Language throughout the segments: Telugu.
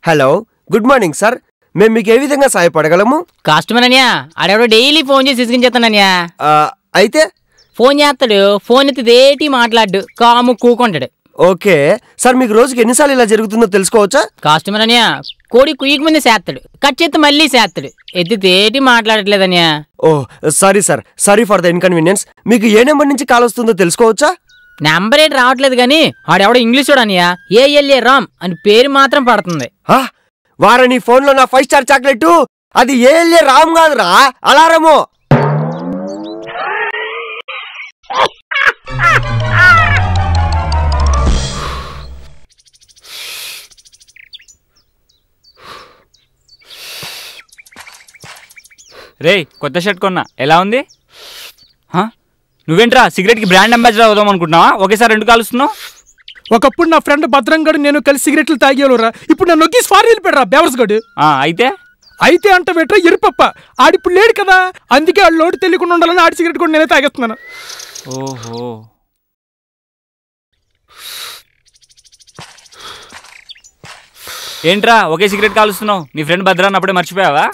Hello, good morning sir. మేము మీకు ఏ విధంగా సహాయపడగలము? కస్టమర్ అన్యా ఆడెవడో డైలీ ఫోన్ చేసి ఇసుకించేస్తానన్యా. అయితే ఫోన్ చేస్తాడు, ఫోన్ ఎత్తిదేటి మాట్లాడు, కాము కూకుంటాడు. ఓకే సార్, మీకు రోజుకి ఎన్నిసార్లు ఇలా జరుగుతుందో తెలుసుకోవచ్చా? కస్టమర్ అన్యా కోడి కుయ్యకు ముందే చేస్తాడు, కట్ చేస్తే మళ్ళీ చేస్తాడు, ఎత్తిదేటి మాట్లాడట్లేదన్యా. Oh sorry sir, sorry for the inconvenience. మీకు ఏ నెంబర్ నుంచి కాల్ వస్తుందో తెలుసుకోవచ్చా? నెంబర్ ఏంటి రావట్లేదు కానీ ఆడెవడో ఇంగ్లీష్ చూడనియా ఏఎల్ఏ రామ్ అని పేరు మాత్రం పడుతుంది. వారని ఫోన్ లో నా 5 స్టార్ చాక్లెట్ అది ఏఎల్ఏ రామ్ కాదురా, అలారమో. రే, కొత్త షర్ట్ కొన్నా, ఎలా ఉంది? నువ్వేంట్రా సిగరెట్కి బ్రాండ్ అంబాసిడర్ అవుదాం అనుకుంటున్నావా? ఒకేసారి 2 కాలుస్తున్నావు. ఒకప్పుడు నా ఫ్రెండ్ భద్రంగడు నేను కలిసి సిగరెట్లు తాగేవాళ్ళరా, ఇప్పుడు నన్ను నొక్కి ఫార్ వెళ్ళిపోయారా బేవర్స్ గడు. అయితే అంట వెట్రా ఎరుపప్ప, ఆడిప్పుడు లేడు కదా, అందుకే ఆడు లోటు తెలియకుండా ఉండాలని ఆడి సిగరెట్ కూడా నేనే తాగేస్తున్నాను. ఓహో, ఏంట్రా ఒకే సిగరెట్ కాలుస్తున్నావు? నీ ఫ్రెండ్ భద్రాన్ని అప్పుడే మర్చిపోయావా?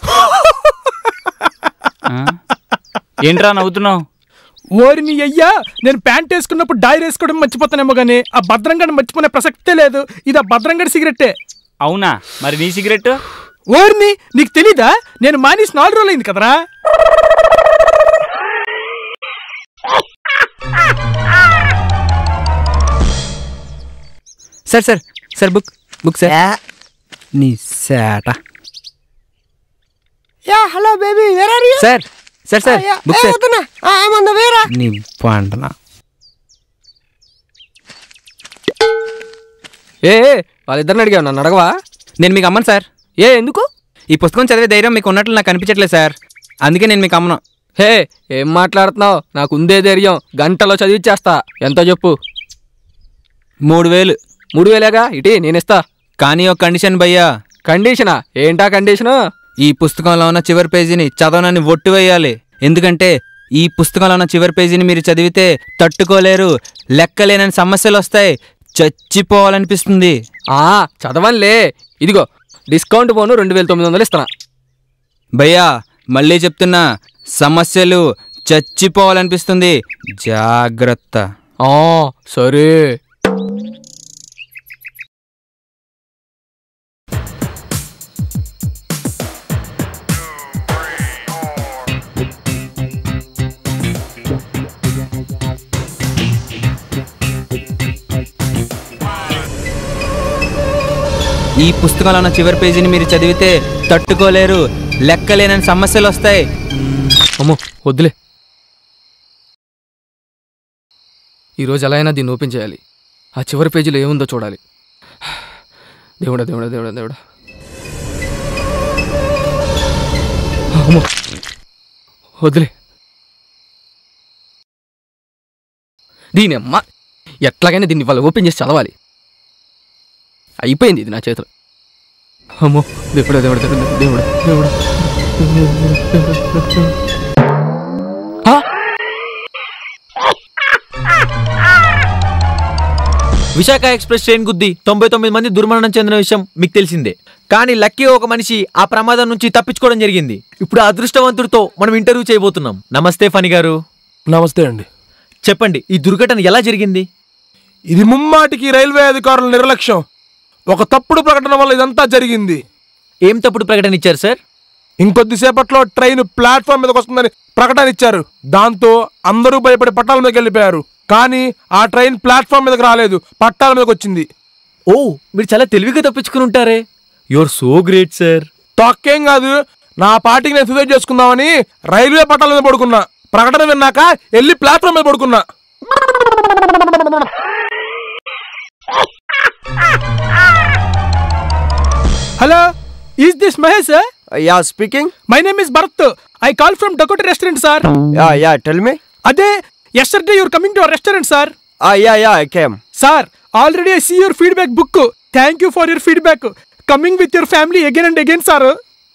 ఏంట్రా నవ్వుతున్నావు? ఓరిని అయ్యా, నేను ప్యాంట్ వేసుకున్నప్పుడు డైర్ వేసుకోవడం మర్చిపోతానేమో గానీ ఆ భద్రంగడిని మర్చిపోనే ప్రసక్తే లేదు. ఇది ఆ భద్రంగడి సిగరెట్టే. అవునా? మరి నీ సిగరెట్? ఓరిని, నీకు తెలీదా? నేను మానేసి 4 రోజులు అయింది కదరా. Sir sir sir book book sir. నీ సేట. Yeah hello baby, where are you? Sir sir sir book sir. I am on the way రా. నీ పండనా. వాళ్ళిద్దరిని అడిగావు, నన్ను అడగవా? నేను మీకు అమ్మను సార్. ఎందుకు? ఈ పుస్తకం చదివే ధైర్యం మీకు ఉన్నట్లు నాకు అనిపించట్లేదు సార్, అందుకే నేను మీకు అమ్మను. ఏం మాట్లాడుతున్నావు? నాకు ఉందే ధైర్యం, గంటలో చదివిచ్చేస్తా. ఎంతో చెప్పు. 3000. 3000గా ఇటీ నేనిస్తా. కానీ ఒక కండిషన్ భయ్యా. కండిషనా? ఏంటా కండిషను? ఈ పుస్తకంలో ఉన్న చివరి పేజీని చదవనని ఒట్టు వేయాలి. ఎందుకంటే ఈ పుస్తకంలో ఉన్న చివరి పేజీని మీరు చదివితే తట్టుకోలేరు, లెక్కలేనని సమస్యలు వస్తాయి, చచ్చిపోవాలనిపిస్తుంది. చదవన్లే. ఇదిగో డిస్కౌంట్ పోను 2900 ఇస్తున్నా. భయ్యా మళ్ళీ చెప్తున్నా, సమస్యలు, చచ్చిపోవాలనిపిస్తుంది, జాగ్రత్త. సరే. ఈ పుస్తకంలో ఉన్న చివరి పేజీని మీరు చదివితే తట్టుకోలేరు, లెక్కలేనని సమస్యలు వస్తాయి. అమ్మో వద్దులే, ఈరోజు ఎలా అయినా దీన్ని ఓపెన్ చేయాలి. ఆ చివరి పేజీలో ఏముందో చూడాలి. దేవుడా దేవుడా దేవుడా దేవుడా. అమ్మో వద్దులే. దీని అమ్మ, ఎట్లాగైనా దీన్ని వాళ్ళు ఓపెన్ చేసి చదవాలి. అయిపోయింది ఇది నా చేతిలో. అమ్మో దేవుడా దేవుడా దేవుడా దేవుడా దేవుడా. విశాఖ ఎక్స్ప్రెస్ ట్రైన్ గుద్ది 99 మంది దుర్మరణం చెందిన విషయం మీకు తెలిసిందే. కానీ లక్కీ ఒక మనిషి ఆ ప్రమాదం నుంచి తప్పించుకోవడం జరిగింది. ఇప్పుడు ఆ అదృష్టవంతుడితో మనం ఇంటర్వ్యూ చేయబోతున్నాం. నమస్తే ఫణి గారు. నమస్తే అండి. చెప్పండి, ఈ దుర్ఘటన ఎలా జరిగింది? ఇది ముమ్మాటికి రైల్వే అధికారుల నిర్లక్ష్యం. ఒక తప్పుడు ప్రకటన వల్ల ఇదంతా జరిగింది. ఏం తప్పుడు ప్రకటన ఇచ్చారు సార్? ఇంకొద్దిసేపట్లో ట్రైన్ ప్లాట్ఫామ్ మీదకి వస్తుందని ప్రకటన ఇచ్చారు. దాంతో అందరూ భయపడి పట్టాల మీదకి వెళ్ళిపోయారు. కానీ ఆ ట్రైన్ ప్లాట్ఫామ్ మీదకి రాలేదు, పట్టాల మీదకి వచ్చింది. మీరు చాలా తెలివిగా తప్పించుకుని ఉంటారే. Your so great sir. తొక్కేం కాదు, నా పార్టీకి నేను సూసైడ్ చేసుకుందామని రైల్వే పట్టాల మీద పడుకున్నా. ప్రకటన విన్నాక వెళ్ళి ప్లాట్ఫామ్ మీద పడుకున్నా. Hello, is this Mahesh? Yeah speaking. My name is Bharat. I call from Dakota restaurant sir. Yeah tell me. అదే yesterday you are coming to our restaurant sir. Yeah I came. Sir, already I see your feedback book. Thank you for your feedback. Coming with your family again and again sir.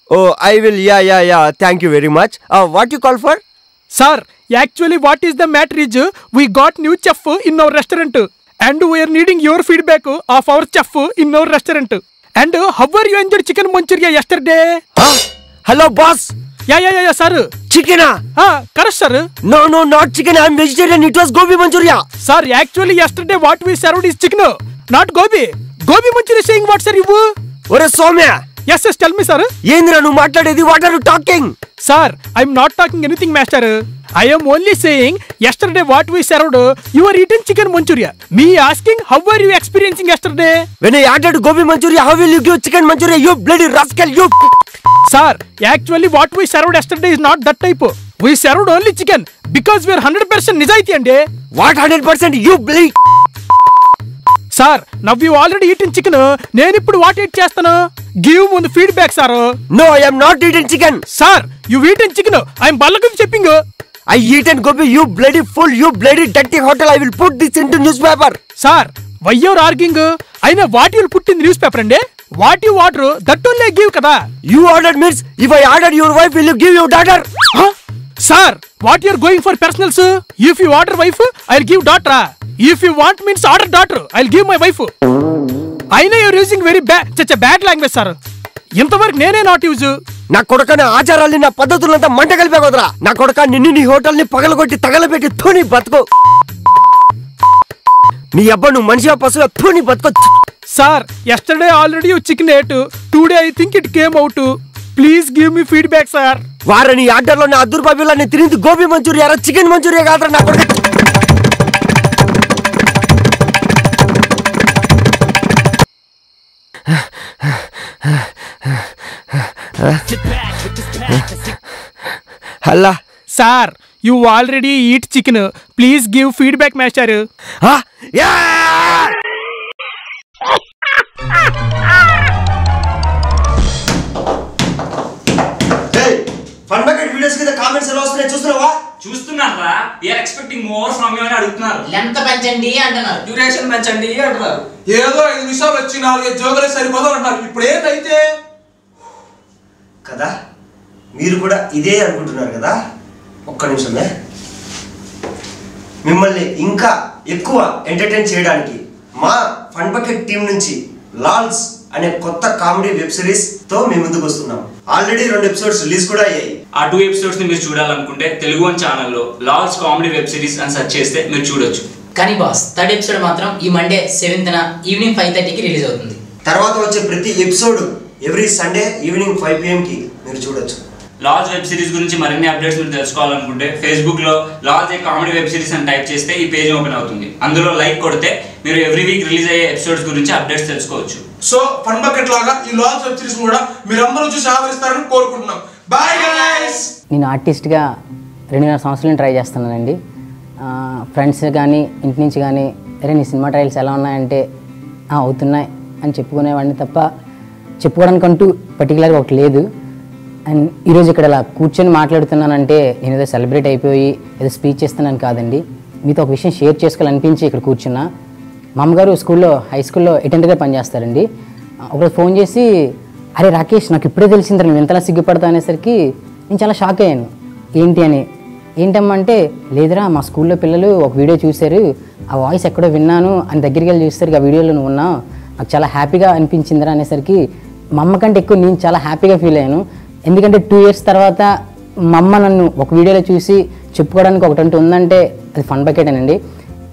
Oh I will. Yeah thank you very much. What you call for? Sir, actually what is the matter is we got new chef in our restaurant and we are needing your feedback of our chef in our restaurant. And how are you enjoyed chicken manchurian yesterday? Hello boss. Ya sir. చికెనా? Correct sir. No not chicken, I am vegetarian, it was gobi manchurian. Sir actually yesterday what we served is chicken, not gobi. Gobi manchurian saying what sir you? ఒరే Soumya. yes tell me sir. ఏంద్రా నువ్వు మాట్లాడేది? What are you talking? Sir, I am not talking anything, master. I am only saying yesterday what we served, you are eating chicken manchuria. Me asking how were you experiencing yesterday? When I ordered gobi manchuria, how will you give chicken manchuria? You bloody rascal, you. Sir, actually what we served yesterday is not that type. We served only chicken because we are 100% nijaiti ande. What 100%? You bloody. Sir, now you already eaten chicken. నేను ఇప్పుడు what eat చేస్తాను? Give ముందు feedback sir. No, I am not eating chicken. Sir, you eaten chicken. I am ballagum చెప్పిङ. I eaten gobi, you bloody fool, you bloody dirty hotel. I will put this into newspaper. Sir, why you are arguing? I know what you will put in the newspaper ande. What you order, that only I give kada. You ordered means if I ordered your wife, will you give your daughter? Huh? Sir, what you are going for personals? If you order wife, I'll give daughter. If you want means order daughter, I'll give my wife. I know you're using very bad language, sir. ఇంతవరకు నేనే నాట్ యూజ్. నా కొడుక నా ఆచారాల్ని నా పద్ధతులంతా మంట కలిపే కుదరా. నా కొడుక నిన్ను నీ హోటల్ని పగలగొట్టి తగలబెట్టి థూని బతుకో. నీ అబ్బా నువ్వు మనిషిగా పశువుగా థూని బతుకో. Sir yesterday already you chicken ate. Today I think it came out. Please give me feedback, sir. వారని ఆర్డర్లో నా అదుర్బాబిల్లాన్ని తిరిగి గోబీ మంచూరియా చికెన్ మంచూరియా కాదురా నా కొడుక. హల్లా. Sir, you already eat chicken. Please give feedback, master. Fun bucket videos కింద కామెంట్స్ ఎలా వస్తున్నాయి చూస్తున్నావా? చూస్తున్నారా? We are expecting more from you అని అడుగుతున్నారు. లెంత్ పెంచండి అంటున్నారు, డ్యూరేషన్ పెంచండి అంటున్నారు. ఏదో 5 నిమిషాలు వచ్చి 4 జోకులే సరిపోదు అంటున్నారు. ఇప్పుడు ఏంటైతే కదా మీరు కూడా ఇదే అనుకుంటున్నారు కదా? ఒక్క నిమిషమే. మిమ్మల్ని ఇంకా ఎక్కువ ఎంటర్టైన్ చేయడానికి మా ఫన్ బకెట్ టీం నుంచి లాల్స్ అనే కొత్త కామెడీ వెబ్ సిరీస్ తో మీ ముందుకు వస్తున్నాం. ఆల్రెడీ 2 ఎపిసోడ్స్ రిలీజ్ కూడా అయ్యాయి. ఆ 2 ఎపిసోడ్స్ ని మీరు చూడాలనుకుంటే తెలుగు వన్ ఛానల్లో లాల్స్ కామెడీ వెబ్ సిరీస్ అని సెర్చ్ చేస్తే మీరు చూడొచ్చు. కానీ బాస్ 3rd ఎపిసోడ్ మాత్రం ఈ మండే 7th ఈవినింగ్ 5:30కి రిలీజ్ అవుతుంది. తర్వాత వచ్చే ప్రతి episode every Sunday evening 5 PM కి మీరు చూడొచ్చు. లాల్స్ వెబ్ సిరీస్ గురించి మరిన్ని అప్డేట్స్ మీరు తెలుసుకోవాలనుకుంటే ఫేస్బుక్ లో లాల్స్ ఏ కామెడీ వెబ్ సిరీస్ అని టైప్ చేస్తే ఈ పేజ్ ఓపెన్ అవుతుంది. అందులో లైక్ కొడితే మీరు ఎవ్రీ వీక్ రిలీజ్ అయ్యే ఎపిసోడ్స్ గురించి అప్డేట్స్ తెలుసుకోవచ్చు. సో ఫన్ బకెట్ లాగా ఈ లాల్స్ వెబ్ సిరీస్ కూడా మీరందరూ చూసి ఆదరిస్తారని కోరుకుంటున్నాం. Bye guys. నేను ఆర్టిస్ట్గా 2.5 సంవత్సరాలు ట్రై చేస్తున్నానండి. ఫ్రెండ్స్ కానీ ఇంటి నుంచి కానీ అరే నీ సినిమా ట్రయల్స్ ఎలా ఉన్నాయంటే అవుతున్నాయి అని చెప్పుకునేవాడిని తప్ప చెప్పుకోవడానికంటూ పర్టికులర్గా ఒకటి లేదు. అండ్ ఈరోజు ఇక్కడ ఇలా కూర్చొని మాట్లాడుతున్నానంటే నేను ఏదో సెలబ్రేట్ అయిపోయి ఏదో స్పీచ్ చేస్తున్నాను కాదండి. మీతో ఒక విషయం షేర్ చేసుకోవాలనిపించి ఇక్కడ కూర్చున్నా. మా అమ్మగారు హై స్కూల్లో అటెండర్గా పనిచేస్తారండి. ఒకరోజు ఫోన్ చేసి అరే రాకేష్ నాకు ఇప్పుడే తెలిసింది నువ్వు ఎంతలా సిగ్గుపడతా అనేసరికి నేను చాలా షాక్ అయ్యాను. ఏంటి అని. ఏంటమ్మా అంటే లేదురా మా స్కూల్లో పిల్లలు ఒక వీడియో చూశారు, ఆ వాయిస్ ఎక్కడో విన్నాను అని దగ్గరికి వెళ్ళి చూస్తారు, ఆ వీడియోలో నువ్వు ఉన్నావు, నాకు చాలా హ్యాపీగా అనిపించిందిరా అనేసరికి మా అమ్మ కంటే ఎక్కువ నేను చాలా హ్యాపీగా ఫీల్ అయ్యాను. ఎందుకంటే 2 years తర్వాత మా అమ్మ నన్ను ఒక వీడియోలో చూసి చెప్పుకోవడానికి ఒకటి ఉందంటే అది ఫన్ బకెటేనండి.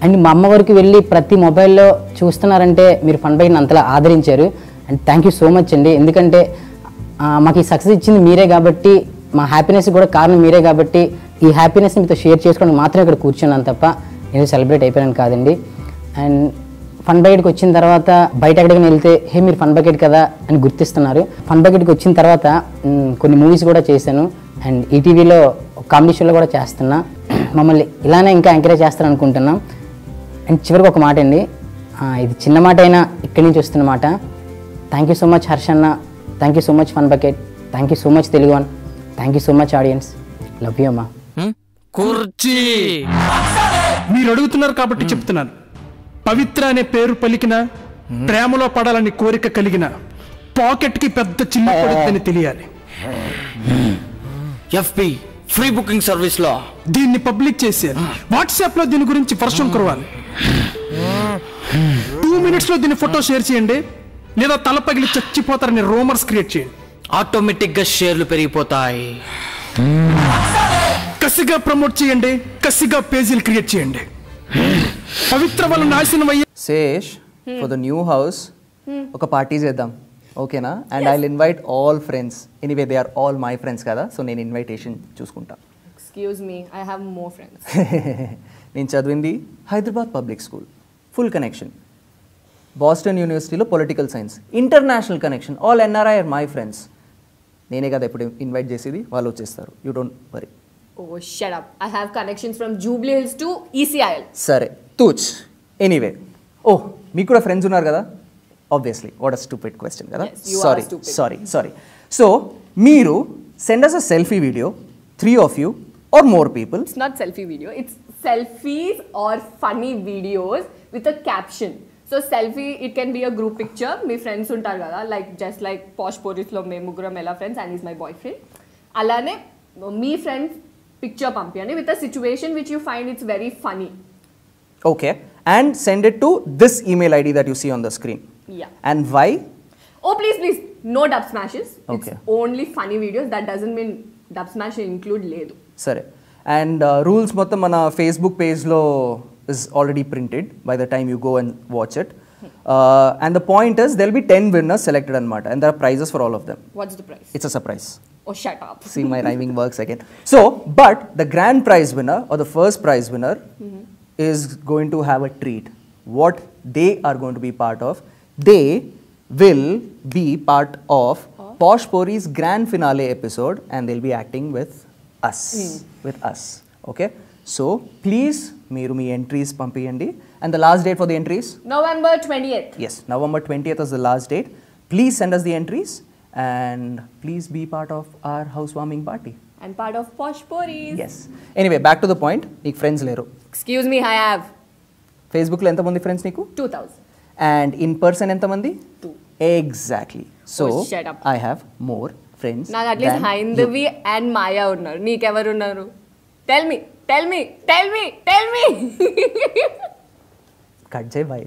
అండ్ మా అమ్మ వరకు వెళ్ళి ప్రతి మొబైల్లో చూస్తున్నారంటే మీరు ఫన్ బకెట్ని అంతలా ఆదరించారు. And thank you so much అండి. ఎందుకంటే మాకు ఈ సక్సెస్ ఇచ్చింది మీరే కాబట్టి, మా హ్యాపీనెస్ కూడా కారణం మీరే కాబట్టి ఈ హ్యాపీనెస్ని మీతో షేర్ చేసుకోవడానికి మాత్రమే ఇక్కడ కూర్చున్నాను తప్ప నేను సెలబ్రేట్ అయిపోయాను కాదండి. అండ్ ఫన్ బకెట్కి వచ్చిన తర్వాత బయట ఎక్కడికైనా వెళ్తే హే మీరు ఫన్ బకెట్ కదా అని గుర్తిస్తున్నారు. ఫన్ బకెట్కి వచ్చిన తర్వాత కొన్ని మూవీస్ కూడా చేశాను. అండ్ ఈటీవీలో కామెడీ షోలో కూడా చేస్తున్నా. మమ్మల్ని ఇలానే ఇంకా ఎంకరేజ్ చేస్తారని అనుకుంటున్నాం. అండ్ చివరికి ఒక మాట అండి, ఇది చిన్న మాట అయినా ఇక్కడి నుంచి వస్తున్న మాట. థ్యాంక్ యూ సో మచ్ హర్షన్న, thank you so much fun bucket, thank you so much Telugu one, thank you so much audience, love you అమ్మా. కుర్చీ మీరు అడుగుతున్నారు కాబట్టి చెప్తున్నాను. పవిత్ర అనే పేరు పలికిన, ప్రేమలో పడాలని కోరిక కలిగిన పాకెట్కి పెద్ద చిల్లు పడుతుందని తెలియాలి. FB ఫ్రీ బుకింగ్ సర్వీస్ లో దీన్ని పబ్లిక్ చేశారు. వాట్సాప్ లో దీని గురించి వర్షం కురవాలి. 2 minutes లో దీని ఫోటో షేర్ చేయండి. లేదా తల పగిలి చచ్చిపోతారని రూమర్స్ క్రియేట్ చేయండి. ఆటోమేటిక్గా షేర్లు పెరిగిపోతాయి. కసిగా ప్రమోట్ చేయండి, కసిగా పేజీలు క్రియేట్ చేయండి. పవిత్ర వల్ల నాశనం అయ్యే Shesh for the new house ఒక పార్టీ చేద్దాం, ఓకేనా? And I will invite all friends. Anyway they are all my friends కదా, సో నేను ఇన్విటేషన్ చూసుకుంటా. Excuse me, I have more friends. నేను చదివింది Hyderabad public school, full connection. Boston యూనివర్సిటీలో political science, international connection. All NRI are my friends. నేనే కదా ఇప్పుడు ఇన్వైట్ చేసేది, వాళ్ళు వచ్చేస్తారు. You don't worry. Oh, shut up. I have connections from Jubilee Hills to ECIL. సరే తూచ్. ఎనీవే, ఓహ్ మీకు కూడా ఫ్రెండ్స్ ఉన్నారు కదా? Obviously. What a stupid question కదా. సారీ. సో మీరు send us a selfie video, 3 of you or more people. It's not selfie video, it's selfies or funny videos with a caption. So selfie, it can be a group picture. మీ ఫ్రెండ్స్ ఉంటారు కదా, లైక్ జస్ట్ లైక్ పాష్ పోరీస్లో మేము ముగ్గురం ఎలా friends and is my boyfriend, అలానే మీ ఫ్రెండ్స్ పిక్చర్ పంపించండి with a situation which you find it's very funny. Okay, and send it to this email ID that you see on the screen. Yeah. And why? Oh, please, no dub smashes. Okay. It's only funny videos. That doesn't mean dub smash include లేదు. సరే. And rules మొత్తం మన Facebook పేజ్లో is already printed by the time you go and watch it. And the point is there'll be 10 winners selected anamata, and there are prizes for all of them. What's the prize? It's a surprise. Oh, shut up. See, my rhyming works again. So, but the grand prize winner or the first prize winner is going to have a treat. What they are going to be part of, they will be part of Posh Pori's grand finale episode, and they'll be acting with us. Okay? So, please, మీరు మీ entries పంపియండి. And the last date for the entries? November 20th. Yes, November 20th is the last date. Please send us the entries and please be part of our housewarming party. And part of Posh Poris. Yes. Anyway, back to the point. నీకు ఫ్రెండ్స్ లేరు. Excuse me, I have. ఫేస్బుక్లో ఎంతమంది ఫ్రెండ్స్ నీకు? 2000. And in person ఎంతమంది? 2. Exactly. So, shut up. I have more friends. నాకు అట్లీస్ట్ హైందవి అండ్ మాయా ఉన్నారు. నీకెవరు ఉన్నారు? Tell me. కట్ చేయి బాయ్.